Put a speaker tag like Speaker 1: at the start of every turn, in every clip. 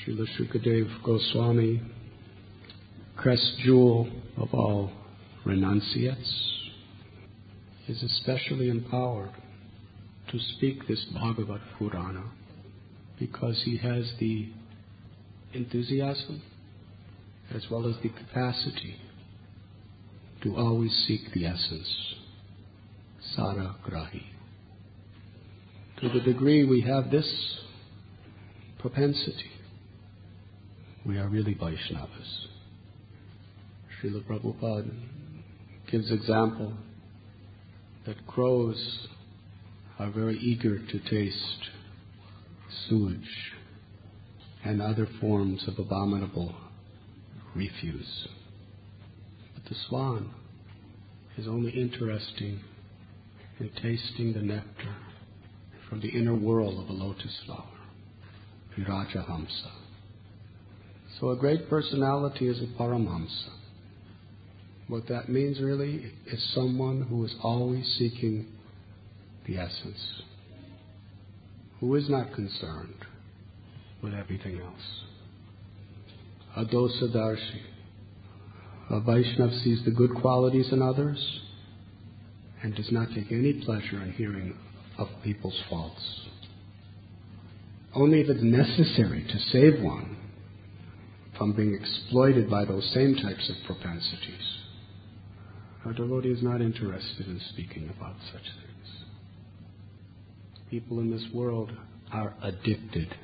Speaker 1: Srila Sukadev Goswami, crest jewel of all renunciates, is especially empowered to speak this Bhagavad Purana because he has the enthusiasm as well as the capacity to always seek the essence, Sara Grahi. To the degree we have this propensity, we are really Vaishnavas. Srila Prabhupada gives example that crows are very eager to taste sewage and other forms of abominable refuse. But the swan is only interested in tasting the nectar from the inner whirl of a lotus flower, Virajahamsa. So a great personality is a paramhamsa. What that means really is someone who is always seeking the essence, who is not concerned with everything else. A dosadarshi, a Vaishnav sees the good qualities in others and does not take any pleasure in hearing of people's faults. Only if it's necessary to save one from being exploited by those same types of propensities. A devotee is not interested in speaking about such things. People in this world are addicted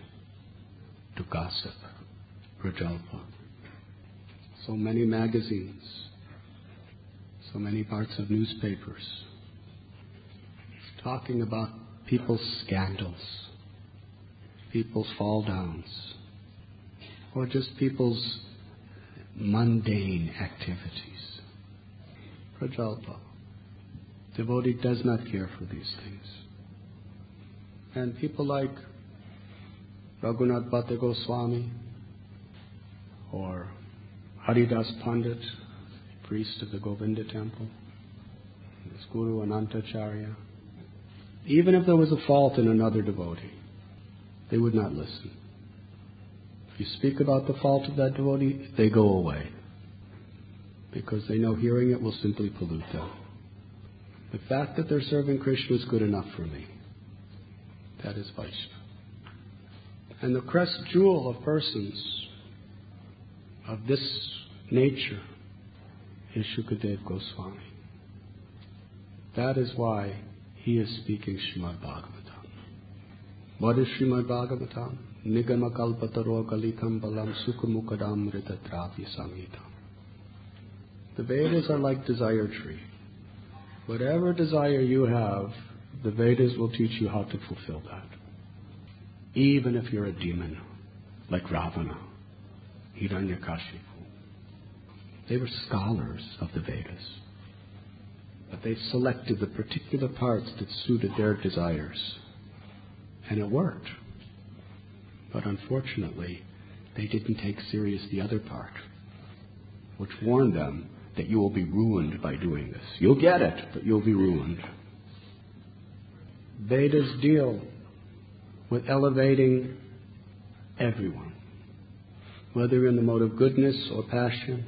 Speaker 1: to gossip, prajalpa. So many magazines, so many parts of newspapers talking about people's scandals, people's fall downs, or just people's mundane activities. Prajalpa. Devotee does not care for these things. And people like Raghunath Bhatta Goswami or Haridas Pandit, priest of the Govinda temple, his Guru Anantacharya, even if there was a fault in another devotee, they would not listen. If you speak about the fault of that devotee, they go away, because they know hearing it will simply pollute them. The fact that they're serving Krishna is good enough for me. That is Vaishnava. And the crest jewel of persons of this nature is Sukadev Goswami. That is why he is speaking Srimad Bhagvatam. What is Srimad Bhagavatam? Nigama kalpataro kalikam balam sukamukadamrita trapi samhita. The Vedas are like desire tree. Whatever desire you have, the Vedas will teach you how to fulfill that. Even if you're a demon, like Ravana, Hiranyakashipu. They were scholars of the Vedas, but they selected the particular parts that suited their desires. And it worked. But unfortunately, they didn't take serious the other part, which warned them that you will be ruined by doing this. You'll get it, but you'll be ruined. Vedas deal with elevating everyone, whether you're in the mode of goodness or passion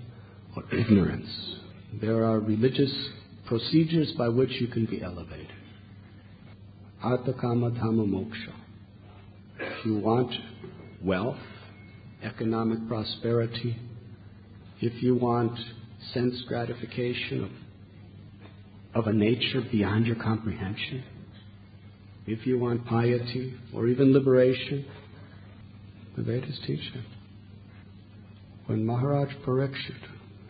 Speaker 1: or ignorance. There are religious procedures by which you can be elevated. Artha kama dhamma moksha. If you want wealth, economic prosperity, if you want sense gratification of a nature beyond your comprehension, if you want piety or even liberation, the Vedas teach it. When Maharaj Parikshit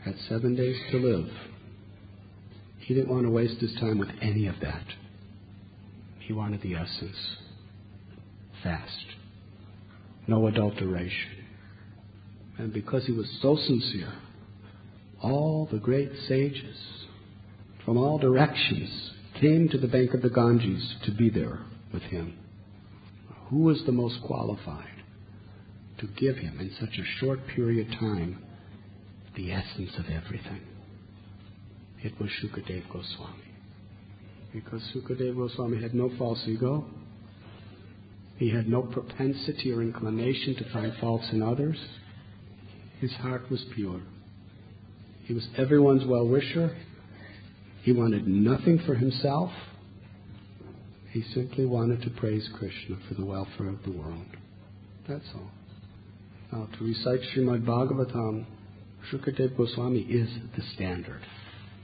Speaker 1: had 7 days to live, he didn't want to waste his time with any of that. He wanted the essence. Fast. No adulteration. And because he was so sincere, all the great sages from all directions came to the bank of the Ganges to be there with him. Who was the most qualified to give him in such a short period of time the essence of everything? It was Sukadev Goswami. Because Sukadev Goswami had no false ego. He had no propensity or inclination to find faults in others. His heart was pure. He was everyone's well-wisher. He wanted nothing for himself. He simply wanted to praise Krishna for the welfare of the world. That's all. Now, to recite Srimad Bhagvatam, Sukadev Goswami is the standard.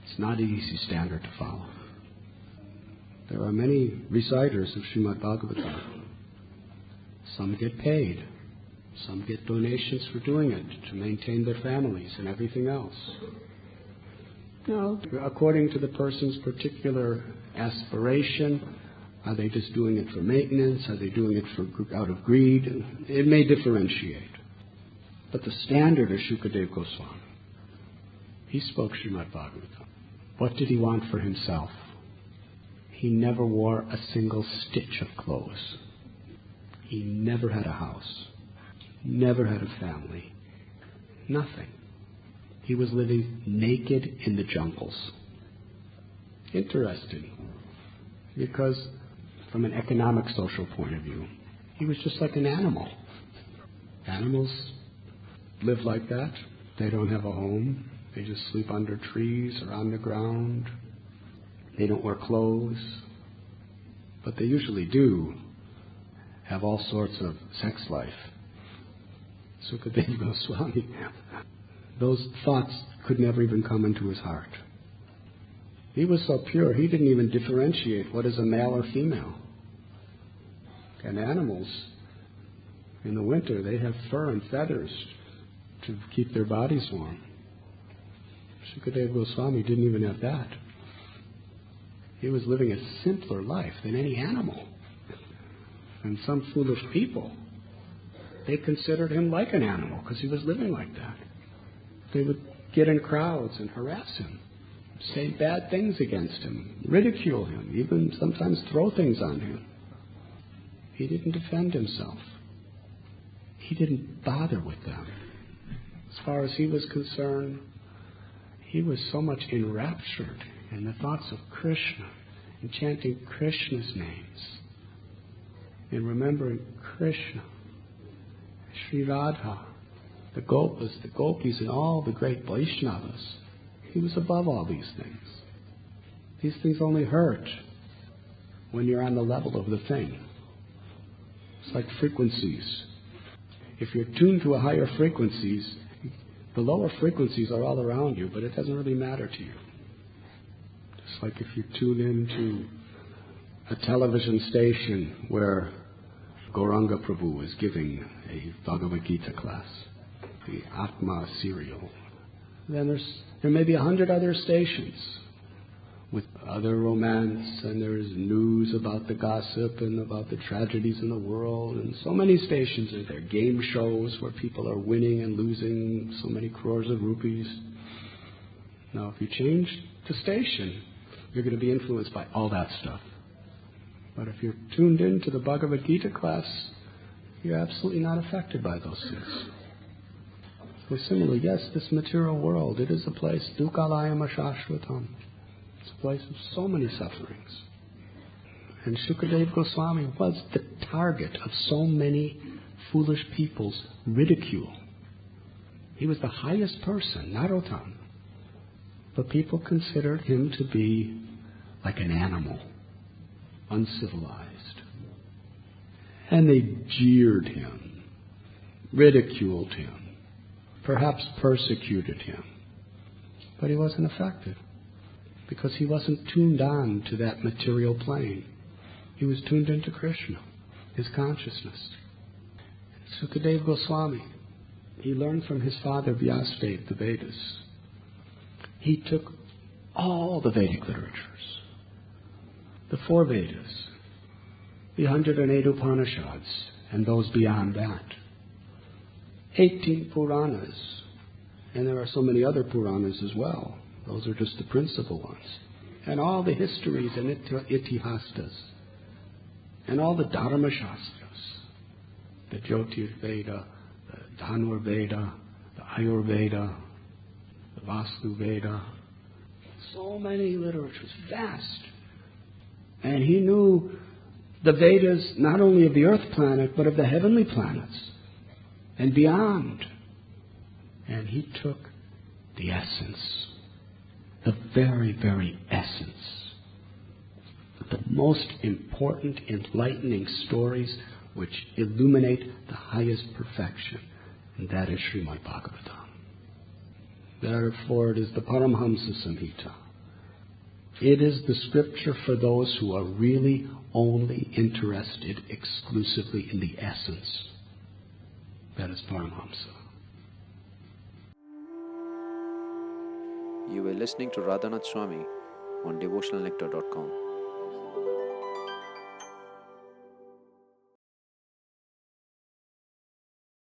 Speaker 1: It's not an easy standard to follow. There are many reciters of Srimad Bhagvatam. Some get paid. Some get donations for doing it to maintain their families and everything else. No, according to the person's particular aspiration, are they just doing it for maintenance? Are they doing it out of greed? It may differentiate. But the standard is Sukadev Goswami. He spoke Srimad Bhagavatam. What did he want for himself? He never wore a single stitch of clothes. He never had a house. Never had a family. Nothing. He was living naked in the jungles. Interesting. Because from an economic social point of view, he was just like an animal. Animals live like that. They don't have a home. They just sleep under trees or on the ground. They don't wear clothes. But they usually do have all sorts of sex life. Sukadev Goswami, those thoughts could never even come into his heart. He was so pure, he didn't even differentiate what is a male or female. And animals, in the winter, they have fur and feathers to keep their bodies warm. Sukadev Goswami didn't even have that. He was living a simpler life than any animal. And some foolish people, they considered him like an animal because he was living like that. They would get in crowds and harass him, say bad things against him, ridicule him, even sometimes throw things on him. He didn't defend himself. He didn't bother with them. As far as he was concerned, he was so much enraptured in the thoughts of Krishna, in chanting Krishna's names, in remembering Krishna, Sri Radha, the Gopas, the Gopis, and all the great Vaishnavas. He was above all these things. These things only hurt when you're on the level of the thing. It's like frequencies. If you're tuned to a higher frequencies, the lower frequencies are all around you, but it doesn't really matter to you. Just like if you tune into a television station where Gauranga Prabhu is giving a Bhagavad Gita class, the Atma serial. Then there may be 100 other stations with other romance, and there's news about the gossip and about the tragedies in the world, and so many stations are there. Game shows where people are winning and losing so many crores of rupees. Now, if you change the station, you're going to be influenced by all that stuff. But if you're tuned into the Bhagavad Gita class, you're absolutely not affected by those things. So similarly, yes, this material world, it is a place, dukkhalayam ashashvatam. It's a place of so many sufferings. And Sukadev Goswami was the target of so many foolish people's ridicule. He was the highest person, Narottam. But people considered him to be like an animal, uncivilized. And they jeered him, ridiculed him, perhaps persecuted him. But he wasn't affected because he wasn't tuned on to that material plane. He was tuned into Krishna, his consciousness. Sukadev Goswami, he learned from his father Vyasadev the Vedas. He took all the Vedic literatures, the 4 Vedas, the 108 Upanishads, and those beyond that, 18 Puranas, and there are so many other Puranas as well. Those are just the principal ones. And all the histories and Itihasas, and all the Dharma shastras, the Jyotirveda, the Dhanurveda, the Ayurveda, the Vastuveda, so many literatures, vast. And he knew the Vedas not only of the earth planet, but of the heavenly planets and beyond. And he took the essence, the very, very essence, the most important enlightening stories which illuminate the highest perfection, and that is Srimad Bhagvatam. Therefore, it is the paramhamsa-samhita. It is the scripture for those who are really only interested exclusively in the essence. That is paramhamsa.
Speaker 2: You were listening to Radhanath Swami on devotionalnectar.com.